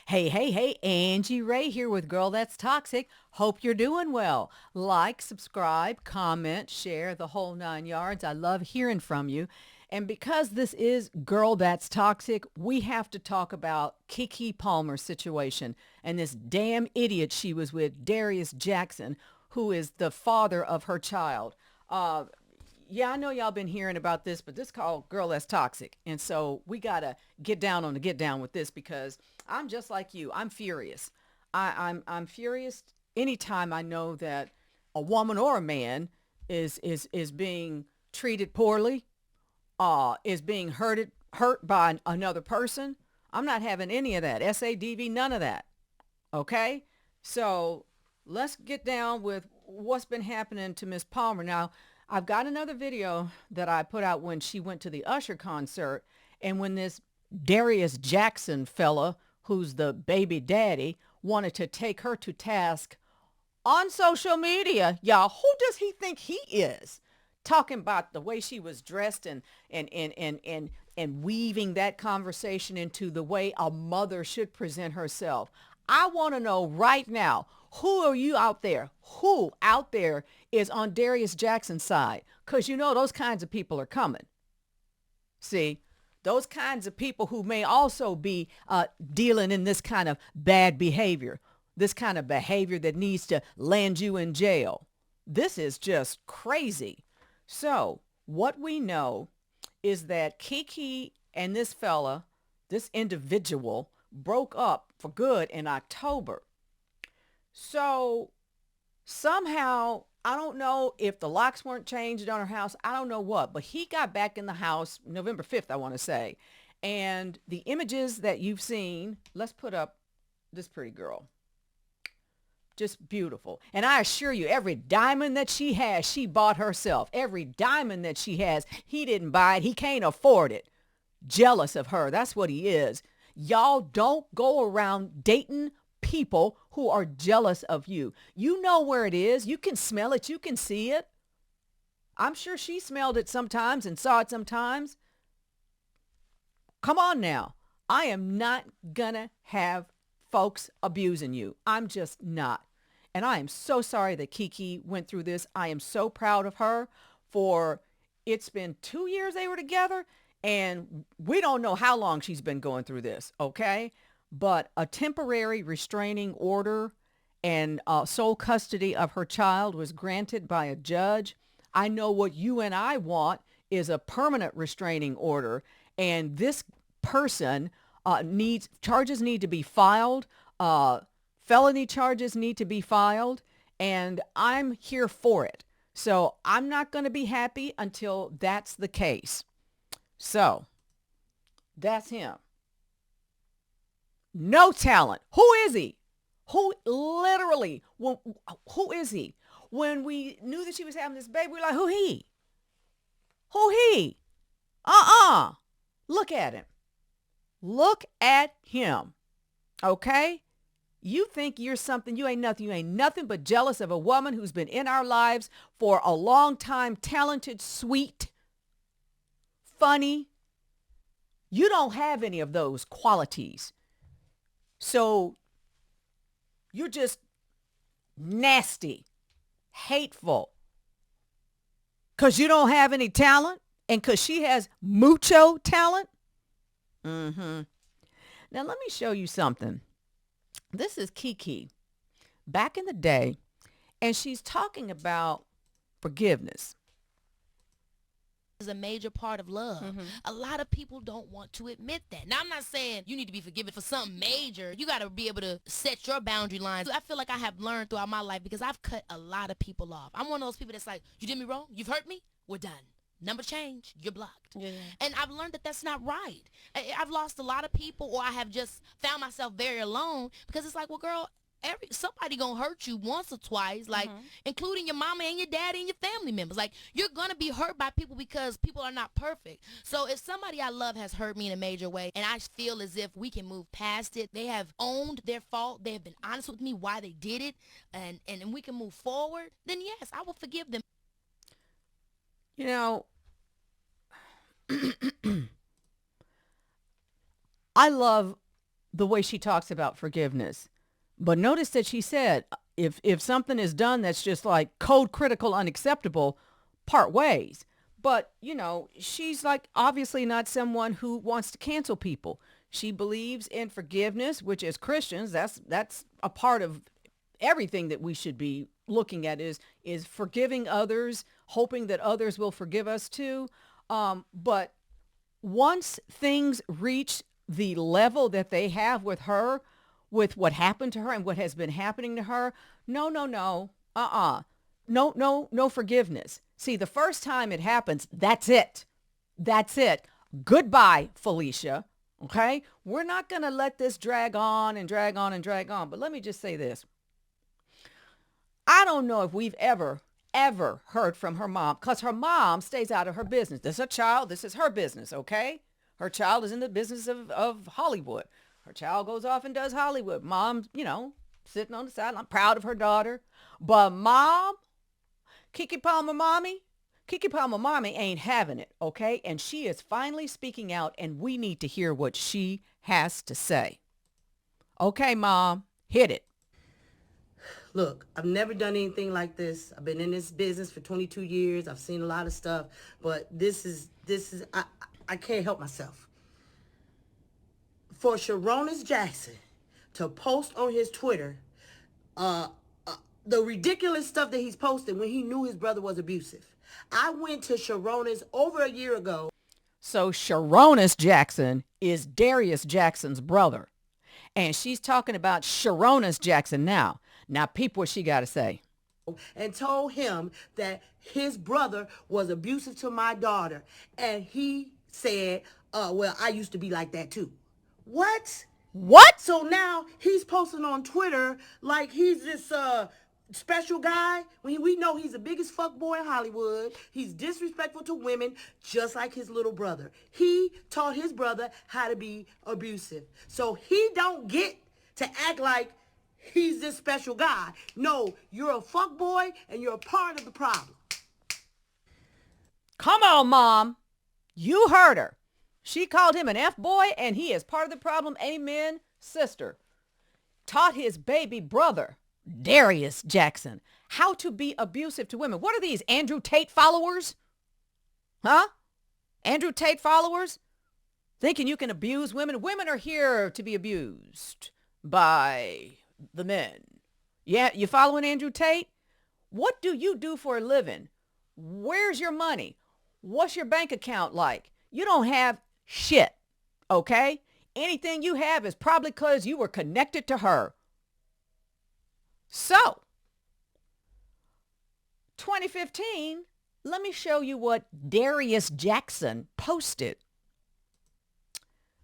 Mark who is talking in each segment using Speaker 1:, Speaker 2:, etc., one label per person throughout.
Speaker 1: Hey, hey, hey, Angie Rae here with Girl That's Toxic. Hope you're doing well. Like, subscribe, comment, share the whole 9 yards. I love hearing from you. And because this is Girl That's Toxic, we have to talk about Keke Palmer's situation and this damn idiot she was with, Darius Jackson, who is the father of her child. Yeah, I know y'all been hearing about this, but this called Girl That's Toxic. And so we got to get down on the get down with this because I'm just like you. I'm furious. I'm furious anytime I know that a woman or a man is being treated poorly, is being hurt by another person. I'm not having any of that. SADV, none of that. Okay? So let's get down with what's been happening to Miss Palmer. Now, I've got another video that I put out when she went to the Usher concert, and when this Darius Jackson fella, who's the baby daddy, wanted to take her to task on social media. Y'all, who does he think he is? Talking about the way she was dressed and weaving that conversation into the way a mother should present herself. I want to know right now, who are you out there? Who out there is on Darius Jackson's side? Because you know those kinds of people are coming. See, those kinds of people who may also be dealing in this kind of bad behavior, this kind of behavior that needs to land you in jail. This is just crazy. So what we know is that Keke and this fella, this individual, broke up for good in October. So somehow, I don't know if the locks weren't changed on her house. I don't know what, but he got back in the house November 5th, I want to say. And the images that you've seen, let's put up this pretty girl. Just beautiful. And I assure you, every diamond that she has, she bought herself. Every diamond that she has, he didn't buy it. He can't afford it. Jealous of her. That's what he is. Y'all don't go around dating people who are jealous of you. You know where it is. You can smell it. You can see it. I'm sure she smelled it sometimes and saw it sometimes. Come on now. I am not gonna have folks abusing you. I'm just not. And I am so sorry that Keke went through this. I am so proud of her for it's been 2 years they were together, and we don't know how long she's been going through this, okay? But a temporary restraining order and sole custody of her child was granted by a judge. I know what you and I want is a permanent restraining order, and this person charges need to be filed. Felony charges need to be filed, and I'm here for it. So I'm not going to be happy until that's the case. So that's him. No talent. Who is he? Who literally, who is he? When we knew that she was having this baby, we were like, who he? Who he? Look at him. Look at him. Okay? You think you're something. You ain't nothing. You ain't nothing but jealous of a woman who's been in our lives for a long time, talented, sweet, funny. You don't have any of those qualities. So you're just nasty, hateful, because you don't have any talent and because she has mucho talent. Now let me show you something. This is Keke back in the day, and she's talking about forgiveness.
Speaker 2: Is a major part of love. A lot of people don't want to admit that. Now, I'm not saying you need to be forgiven for something major. You got to be able to set your boundary lines. I feel like I have learned throughout my life because I've cut a lot of people off. I'm one of those people that's like, you did me wrong, you've hurt me, we're done. Number change, you're blocked. Yeah. And I've learned that that's not right. I've lost a lot of people, or I have just found myself very alone because it's like, well, girl, somebody gonna hurt you once or twice, like including your mama and your daddy and your family members. Like, you're gonna be hurt by people because people are not perfect. So if somebody I love has hurt me in a major way and I feel as if we can move past it, they have owned their fault, they have been honest with me why they did it, and we can move forward, then yes, I will forgive them.
Speaker 1: You know, I love the way she talks about forgiveness. But notice that she said, if something is done that's just like code critical, unacceptable, part ways. But, she's like obviously not someone who wants to cancel people. She believes in forgiveness, which as Christians, that's a part of everything that we should be looking at is forgiving others, hoping that others will forgive us too. But once things reach the level that they have with her, with what happened to her and what has been happening to her, no, no forgiveness. See, the first time it happens, that's it. That's it. Goodbye, Felicia. Okay? We're not going to let this drag on and drag on and drag on. But let me just say this. I don't know if we've ever heard from her mom, because her mom stays out of her business. This is a child. This is her business, okay? Her child is in the business of Hollywood. Her child goes off and does Hollywood. Mom, sitting on the side. I'm proud of her daughter. But mom, Keke Palmer mommy ain't having it, okay? And she is finally speaking out, and we need to hear what she has to say. Okay, Mom, hit it.
Speaker 3: Look, I've never done anything like this. I've been in this business for 22 years. I've seen a lot of stuff, but this is I can't help myself. For Sarunas Jackson to post on his Twitter the ridiculous stuff that he's posted when he knew his brother was abusive. I went to Sarunas over a year ago.
Speaker 1: So Sarunas Jackson is Darius Jackson's brother. And she's talking about Sarunas Jackson now. Now, peep what she got to say.
Speaker 3: And told him that his brother was abusive to my daughter. And he said, well, I used to be like that too. What?
Speaker 1: What?
Speaker 3: So now he's posting on Twitter like he's this special guy when we know he's the biggest fuckboy in Hollywood. He's disrespectful to women just like his little brother. He taught his brother how to be abusive. So he don't get to act like he's this special guy. No, you're a fuckboy and you're a part of the problem.
Speaker 1: Come on, Mom. You heard her. She called him an F-boy and he is part of the problem. Amen, sister. Taught his baby brother, Darius Jackson, how to be abusive to women. What are these, Andrew Tate followers? Huh? Andrew Tate followers? Thinking you can abuse women? Women are here to be abused by the men. Yeah, you following Andrew Tate? What do you do for a living? Where's your money? What's your bank account like? You don't have shit, okay? Anything you have is probably because you were connected to her. So, 2015, let me show you what Darius Jackson posted.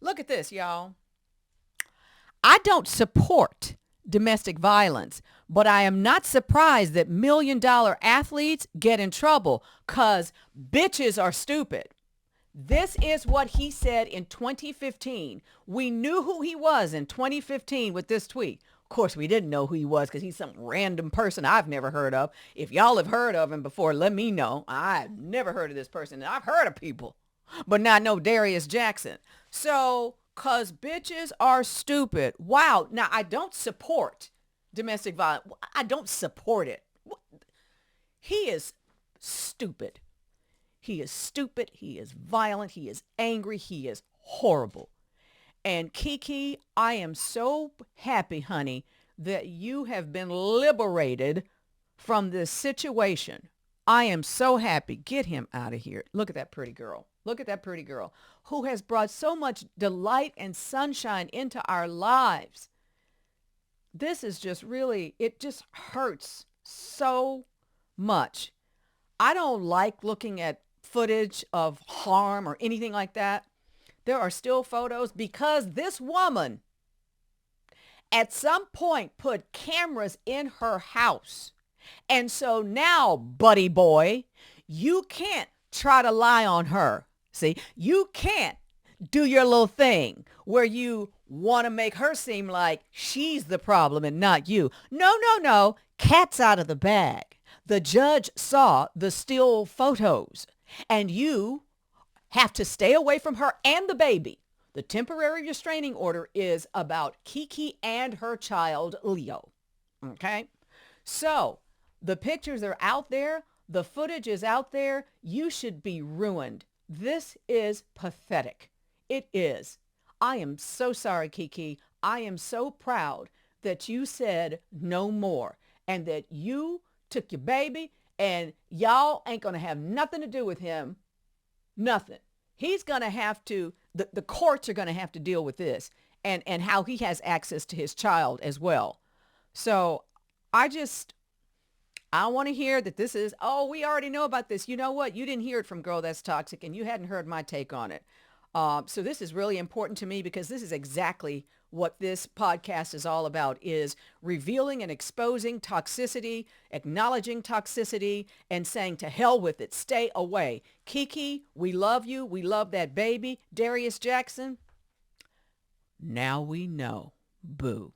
Speaker 1: Look at this, y'all. I don't support domestic violence, but I am not surprised that million-dollar athletes get in trouble because bitches are stupid. This is what he said in 2015. We knew who he was in 2015 with this tweet. Of course, we didn't know who he was because he's some random person I've never heard of. If y'all have heard of him before, let me know. I've never heard of this person. I've heard of people, but not no Darius Jackson. So, because bitches are stupid. Wow. Now, I don't support domestic violence. I don't support it. He is stupid. He is stupid. He is violent. He is angry. He is horrible. And Keke, I am so happy, honey, that you have been liberated from this situation. I am so happy. Get him out of here. Look at that pretty girl. Look at that pretty girl who has brought so much delight and sunshine into our lives. This is just really, it just hurts so much. I don't like looking at footage of harm or anything like that. There are still photos because this woman at some point put cameras in her house. And so now, buddy boy, you can't try to lie on her. See, you can't do your little thing where you want to make her seem like she's the problem and not you. No. Cat's out of the bag. The judge saw the still photos and you have to stay away from her and the baby. The temporary restraining order is about Keke and her child, Leo. Okay? So the pictures are out there. The footage is out there. You should be ruined. This is pathetic. It is. I am so sorry, Keke. I am so proud that you said no more and that you took your baby and y'all ain't going to have nothing to do with him. Nothing. He's going to have to, the courts are going to have to deal with this and how he has access to his child as well. So I want to hear that this is, oh, we already know about this. You know what? You didn't hear it from Girl That's Toxic and you hadn't heard my take on it. So this is really important to me because this is exactly what this podcast is all about, is revealing and exposing toxicity, acknowledging toxicity, and saying to hell with it, stay away. Keke, we love you. We love that baby. Darius Jackson, now we know. Boo.